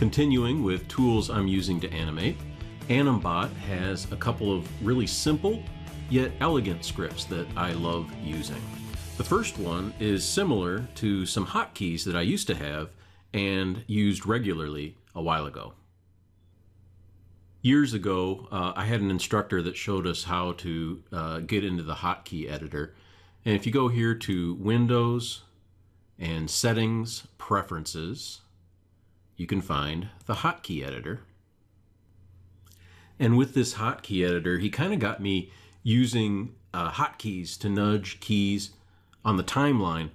Continuing with tools I'm using to animate, animbot has a couple of really simple yet elegant scripts that I love using. The first one is similar to some hotkeys that I used to have and used regularly a while ago. Years ago, I had an instructor that showed us how to get into the hotkey editor. And if you go here to Windows and Settings, Preferences, you can find the hotkey editor. And with this hotkey editor, he kind of got me using hotkeys to nudge keys on the timeline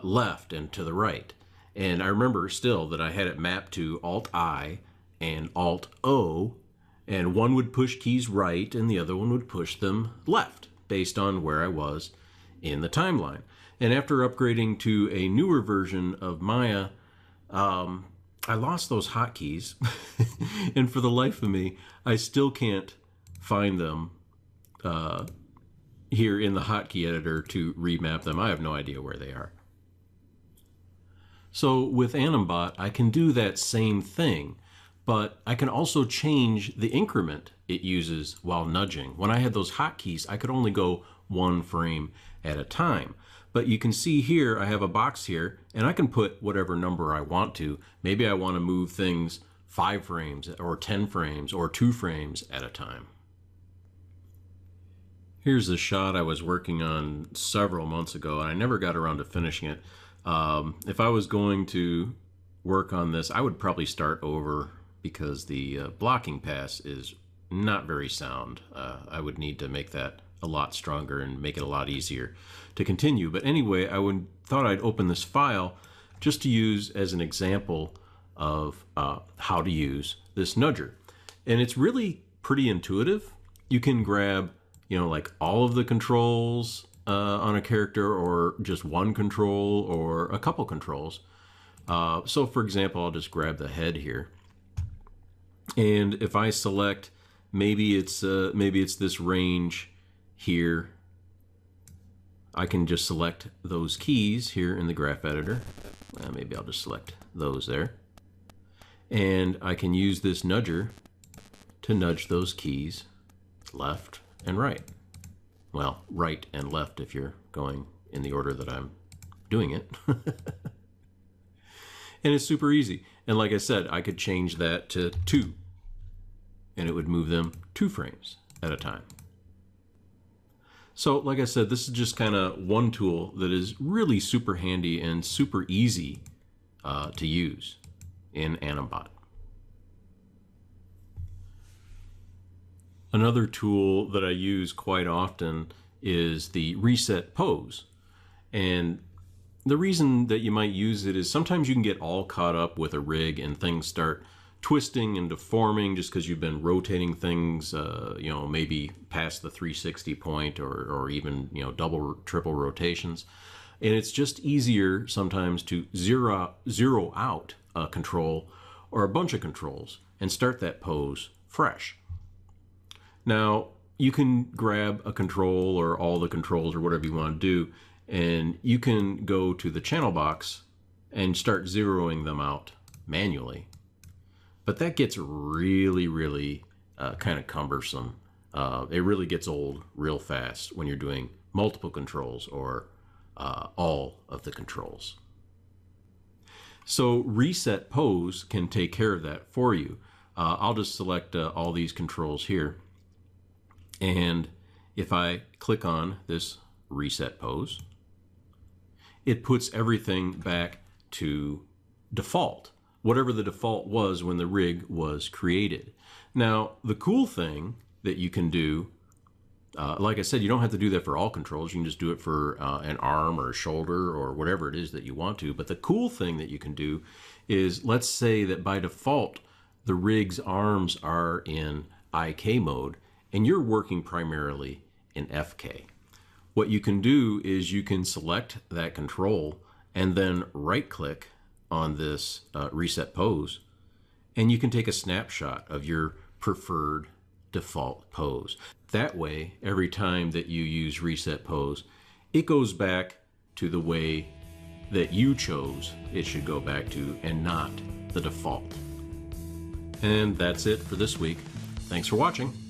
left and to the right. And I remember still that I had it mapped to Alt-I and Alt-O, and one would push keys right and the other one would push them left based on where I was in the timeline. And after upgrading to a newer version of Maya, I lost those hotkeys, and for the life of me, I still can't find them here in the hotkey editor to remap them. I have no idea where they are. So with animbot, I can do that same thing, but I can also change the increment it uses while nudging. When I had those hotkeys, I could only go one frame at a time. But you can see here, I have a box here, and I can put whatever number I want to. Maybe I want to move things 5 frames or 10 frames or 2 frames at a time. Here's a shot I was working on several months ago, and I never got around to finishing it. If I was going to work on this, I would probably start over because the blocking pass is not very sound. I would need to make that a lot stronger and make it a lot easier to continue. But anyway, thought I'd open this file just to use as an example of how to use this nudger. And it's really pretty intuitive. You can grab, like all of the controls on a character, or just one control, or a couple controls. So for example, I'll just grab the head here. And if I select, maybe it's this range here, I can just select those keys here in the graph editor. Maybe I'll just select those there. And I can use this nudger to nudge those keys left and right. Well, right and left if you're going in the order that I'm doing it. And it's super easy. And like I said, I could change that to 2, and it would move them 2 frames at a time. So like I said, this is just kind of one tool that is really super handy and super easy to use in animbot. Another tool that I use quite often is the reset pose. And the reason that you might use it is sometimes you can get all caught up with a rig and things start twisting and deforming just because you've been rotating things, maybe past the 360 point or even, double, triple rotations. And it's just easier sometimes to zero out a control or a bunch of controls and start that pose fresh. Now, you can grab a control or all the controls or whatever you want to do, and you can go to the channel box and start zeroing them out manually. But that gets really, really kind of cumbersome. It really gets old real fast when you're doing multiple controls or all of the controls. So reset pose can take care of that for you. I'll just select all these controls here. And if I click on this reset pose, it puts everything back to default, whatever the default was when the rig was created. Now, the cool thing that you can do, like I said, you don't have to do that for all controls. You can just do it for an arm or a shoulder or whatever it is that you want to. But the cool thing that you can do is, let's say that by default, the rig's arms are in IK mode, and you're working primarily in FK. What you can do is you can select that control and then right-click on this reset pose, and you can take a snapshot of your preferred default pose. That way, every time that you use reset pose, it goes back to the way that you chose it should go back to and not the default. And that's it for this week. Thanks for watching.